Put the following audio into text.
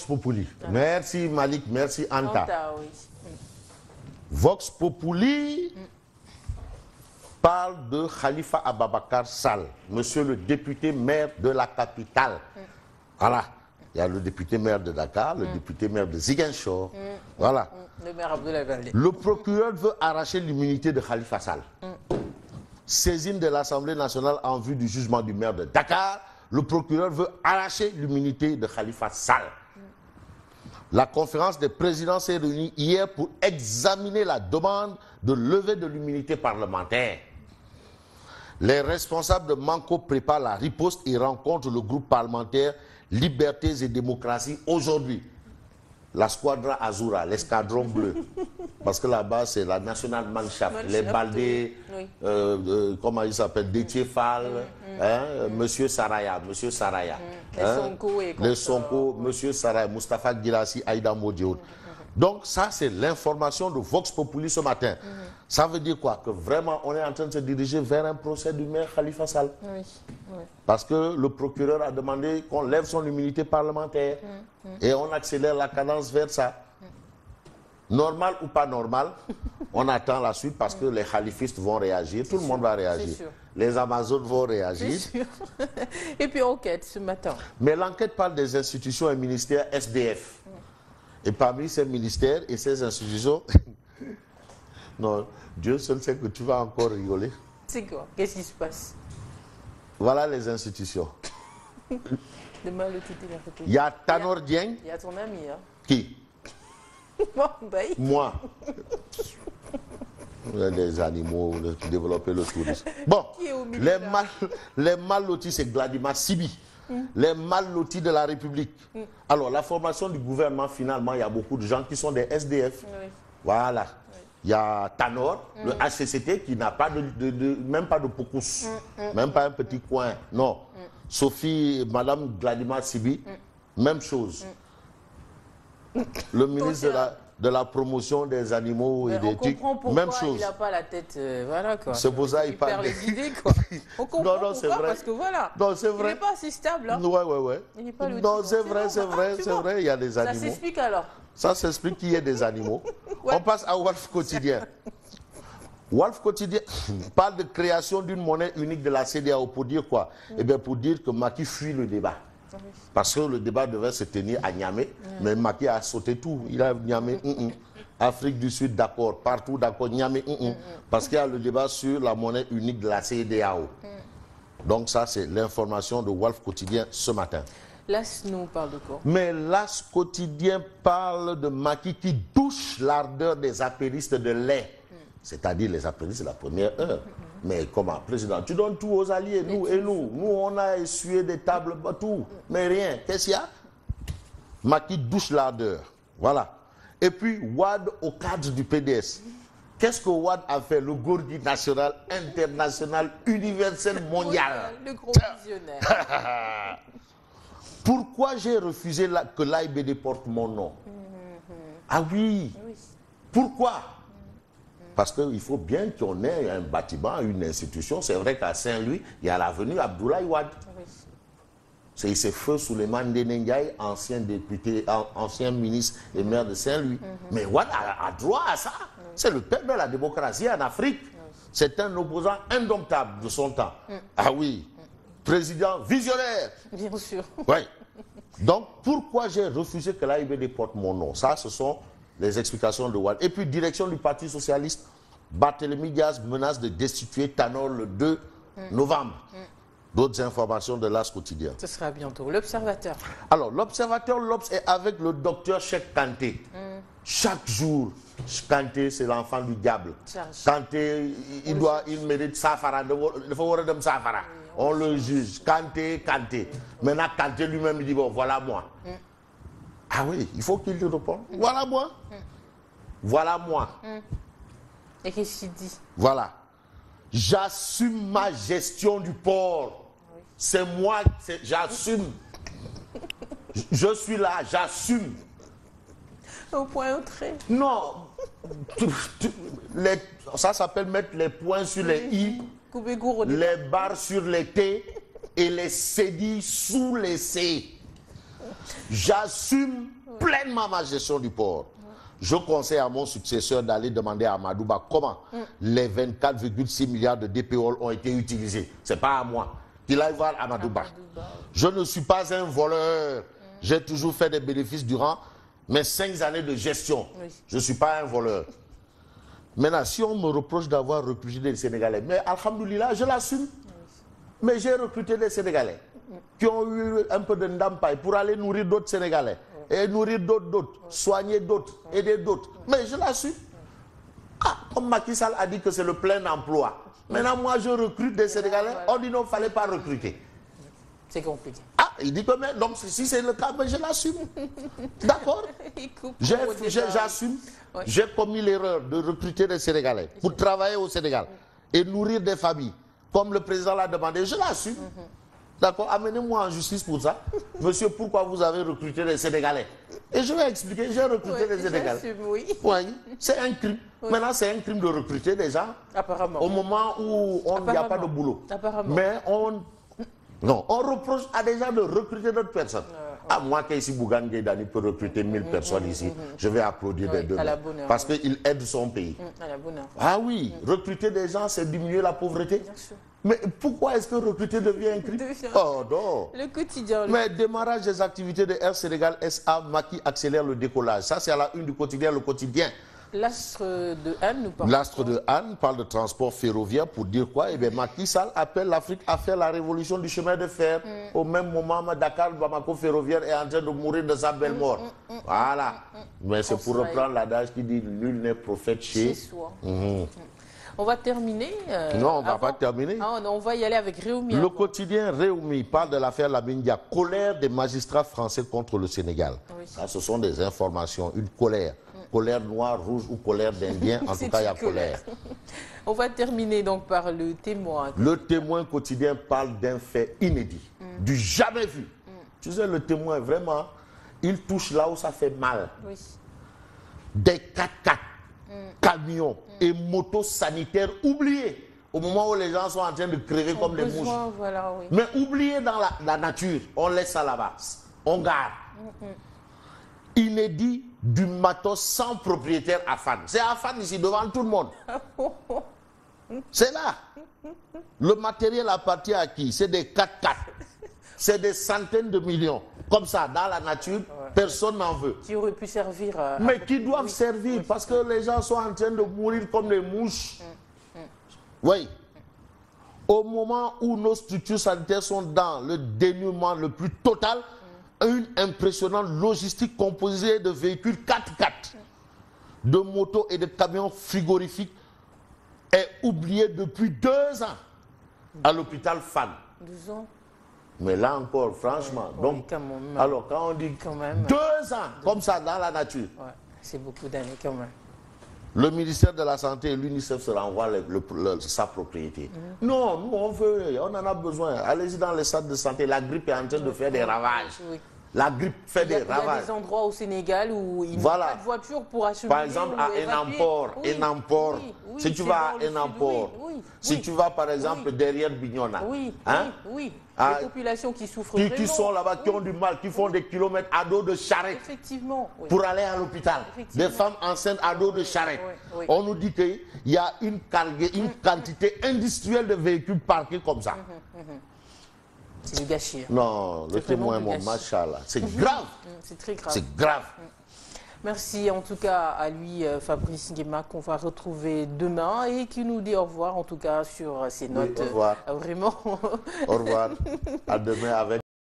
Vox Populi. Merci Malik, merci Anta. Oui. Vox Populi parle de Khalifa Ababakar Sall, monsieur le député maire de la capitale. Voilà. Il y a le député maire de Dakar, le député maire de Ziguinchor. Voilà. Le maire Abdoulaye Baldé. Le procureur veut arracher l'immunité de Khalifa Sall. Saisine de l'Assemblée nationale en vue du jugement du maire de Dakar. Le procureur veut arracher l'immunité de Khalifa Sall. La conférence des présidents s'est réunie hier pour examiner la demande de levée de l'immunité parlementaire. Les responsables de Manko préparent la riposte et rencontrent le groupe parlementaire Libertés et Démocratie aujourd'hui. La Squadra Azura, l'escadron bleu. Parce que là-bas, c'est la National Mannschaft, les Baldé, oui. Comment il s'appelle, Déthié Fall, Monsieur Saraya. Les Sonko, Monsieur Saraya, Moustapha Guirassy, Aïda Modioud. Donc ça, c'est l'information de Vox Populi ce matin. Ça veut dire quoi? Que vraiment, on est en train de se diriger vers un procès du maire Khalifa Sall. Oui. Parce que le procureur a demandé qu'on lève son immunité parlementaire. Et on accélère la cadence vers ça. Normal ou pas normal, on attend la suite parce que les khalifistes vont réagir. Tout le monde va réagir. Les Amazones vont réagir. Et puis enquête ce matin. Mais l'enquête parle des institutions et ministères SDF. Et parmi ces ministères et ces institutions, non, Dieu seul sait que tu vas encore rigoler. C'est quoi? Qu'est-ce qui se passe? Voilà les institutions. Demain, le titre de la République. Il y a Tanor Dieng. Il y a ton ami. Hein. Qui? Moi. Vous êtes des animaux qui développent le tourisme. Bon, les mal lotis, c'est Gladima Sibi. Les mal lotis de la République. Alors, la formation du gouvernement, finalement, il y a beaucoup de gens qui sont des SDF. Oui. Voilà. Il y a Tanor, le HCCT, qui n'a pas même pas de pocus, même pas un petit coin. Non. Sophie, Madame Gladima Sibi, même chose. Le ministre de la promotion des animaux et des éthiques, même chose. Il n'a pas la tête, voilà quoi. C'est pour ça qu'il perd les idées quoi. On comprend pourquoi, parce que voilà. Non, c'est vrai. Il n'est pas assez stable. Hein. Ouais. Il n'est pas non, c'est vrai, il y a des animaux. Ça s'explique alors. Ça s'explique qu'il y ait des animaux. Ouais. On passe à Walf Quotidien. Walf Quotidien parle de création d'une monnaie unique de la CEDEAO pour dire quoi? Eh bien, pour dire que Macky fuit le débat. Parce que le débat devait se tenir à Niamey, mais Macky a sauté tout. Il a Niamey, Afrique du Sud, d'accord, partout, d'accord, Niamey, parce qu'il y a le débat sur la monnaie unique de la CEDEAO. Donc ça, c'est l'information de Walf Quotidien ce matin. L'As nous parle de quoi? Mais l'As Quotidien parle de Macky qui douche l'ardeur des apéristes de lait. C'est-à-dire les apéristes de la première heure. Mais comment, président, tu donnes tout aux alliés, nous, on a essuyé des tables, tout, mais rien. Qu'est-ce qu'il y a? Macky douche l'ardeur. Voilà. Et puis, Wade au cadre du PDS. Qu'est-ce que Wade a fait? Le Gorgui national, international, universel, mondial. Le gros visionnaire. Pourquoi j'ai refusé que l'AIBD porte mon nom? Ah oui. Pourquoi? Parce qu'il faut bien qu'on ait un bâtiment, une institution. C'est vrai qu'à Saint-Louis, il y a l'avenue Abdoulaye Wade. C'est feu Souleymane Ndéné, ancien député, ancien ministre et maire de Saint-Louis. Mais Wade a droit à ça. C'est le père de la démocratie en Afrique. C'est un opposant indomptable de son temps. Ah oui. Président visionnaire. Bien sûr. Oui. Donc, pourquoi j'ai refusé que l'AIBD porte mon nom? Ça, ce sont les explications de Wade. Et puis, direction du Parti Socialiste, Barthélémy Diaz menace de destituer Tanor le 2 novembre. D'autres informations de l'As Quotidien. Ce sera bientôt. L'Observateur. Alors, l'Observateur, l'Obs est avec le docteur Cheikh Kanté. Chaque jour, Kanté, c'est l'enfant du diable. Kanté, il mérite Safara. Il faut voir Safara. On le juge. Kanté. Maintenant, Kanté lui-même, il dit, bon, voilà moi. Ah oui, il faut qu'il te réponde. Voilà moi. Voilà moi. Et qu'est-ce qu'il dit? Voilà. J'assume ma gestion du port. Oui. C'est moi, j'assume. Je suis là, j'assume. Au point au trait. Non. Ça s'appelle mettre les points sur les i, les barres sur les t et les cédilles sous les c. J'assume pleinement ma gestion du port. Je conseille à mon successeur d'aller demander à Amadouba comment les 24,6 milliards de DPO ont été utilisés. Ce n'est pas à moi. Qu'il aille voir Amadouba. Je ne suis pas un voleur. J'ai toujours fait des bénéfices durant mes 5 années de gestion. Oui. Je ne suis pas un voleur. Maintenant, si on me reproche d'avoir recruté des Sénégalais, mais alhamdoulilah, je l'assume. Mais j'ai recruté des Sénégalais qui ont eu un peu de ndampaï pour aller nourrir d'autres Sénégalais. Et nourrir d'autres, soigner d'autres, aider d'autres. Mais je l'assume. Ah, comme Macky Sall a dit que c'est le plein emploi. Maintenant, moi, je recrute des Sénégalais. On dit non, il ne fallait pas recruter. C'est compliqué. Ah, il dit que mais, donc si c'est le cas, mais je l'assume. D'accord. J'assume. Ouais. J'ai commis l'erreur de recruter des Sénégalais pour travailler au Sénégal et nourrir des familles. Comme le président l'a demandé, je l'assume. D'accord, amenez-moi en justice pour ça. Monsieur, pourquoi vous avez recruté des Sénégalais? Et je vais expliquer, j'ai recruté des Sénégalais. Oui. Oui, c'est un crime. Oui. Maintenant, c'est un crime de recruter des gens. Apparemment. Au moment où il n'y a pas de boulot. Apparemment. Mais on reproche à des gens de recruter d'autres personnes. Ah, moi, qu'ici, Bougane Gueye peut recruter 1000 personnes ici, je vais applaudir des deux. Parce qu'il aide son pays. À la bonne heure. Ah oui, recruter des gens, c'est diminuer la pauvreté. Bien sûr. Mais pourquoi est-ce que recruter devient un crime? Oh non. Le quotidien. Mais démarrage des activités de Air Sénégal SA, Macky accélère le décollage. Ça, c'est à la une du quotidien, le quotidien. L'astre de Anne nous parle. L'astre de Anne parle de transport ferroviaire pour dire quoi? Eh bien, Macky Sall appelle l'Afrique à faire la révolution du chemin de fer. Au même moment, Dakar, Bamako ferroviaire est en train de mourir de sa belle mort. Voilà. Mais c'est pour reprendre l'adage qui dit nul n'est prophète chez soi. On va terminer. Non, on ne va pas terminer. Ah, on va y aller avec Réumi. Le quotidien Réumi parle de l'affaire Lamine Dia. Colère des magistrats français contre le Sénégal. Oui. Ça, ce sont des informations, une colère. Colère noire, rouge ou colère d'Indien, en tout cas, il y a colère. On va terminer donc par le témoin. Le témoin quotidien parle d'un fait inédit, du jamais vu. Tu sais, le témoin, vraiment, il touche là où ça fait mal. Oui. Des 4x4, camions et motos sanitaires oubliés au moment où les gens sont en train de crever comme des mouches. Voilà, oui. Mais oubliés dans la nature, on laisse ça là-bas, on garde. Inédit du matos sans propriétaire à Fan. C'est à Fan ici, devant tout le monde. C'est là. Le matériel appartient à qui? C'est des 4x4. C'est des centaines de millions. Comme ça, dans la nature, personne n'en veut. Qui aurait pu servir. Mais qui doivent servir parce que les gens sont en train de mourir comme des mouches. Oui. Au moment où nos structures sanitaires sont dans le dénuement le plus total, une impressionnante logistique composée de véhicules 4x4, de motos et de camions frigorifiques est oubliée depuis 2 ans à l'hôpital Fan. 12 ans. Mais là encore, franchement, donc, oui, quand même. alors quand on dit quand même, 2 ans comme ça dans la nature, c'est beaucoup d'années quand même. le ministère de la Santé et l'UNICEF se renvoient sa propriété. Non, nous on veut, on en a besoin. Allez-y dans les centres de santé, la grippe est en train de faire des ravages. Oui. La grippe fait des ravages. Il y a des endroits au Sénégal où il n'y a pas de voiture pour acheminer. Par exemple, à Enampor. Si tu vas à Enampor, si tu vas par exemple derrière Bignona, les populations qui souffrent vraiment, qui sont là-bas, qui ont du mal, qui font des kilomètres à dos de charrette pour aller à l'hôpital. Des femmes enceintes à dos de charrette. On nous dit qu'il y a une quantité industrielle de véhicules parqués comme ça. C'est du gâchis. Non, le témoin, mon machallah, c'est grave. C'est très grave. C'est grave. Merci en tout cas à lui, Fabrice Nguema, qu'on va retrouver demain et qui nous dit au revoir en tout cas sur ces notes. Oui, au revoir. Vraiment. Au revoir. À demain avec.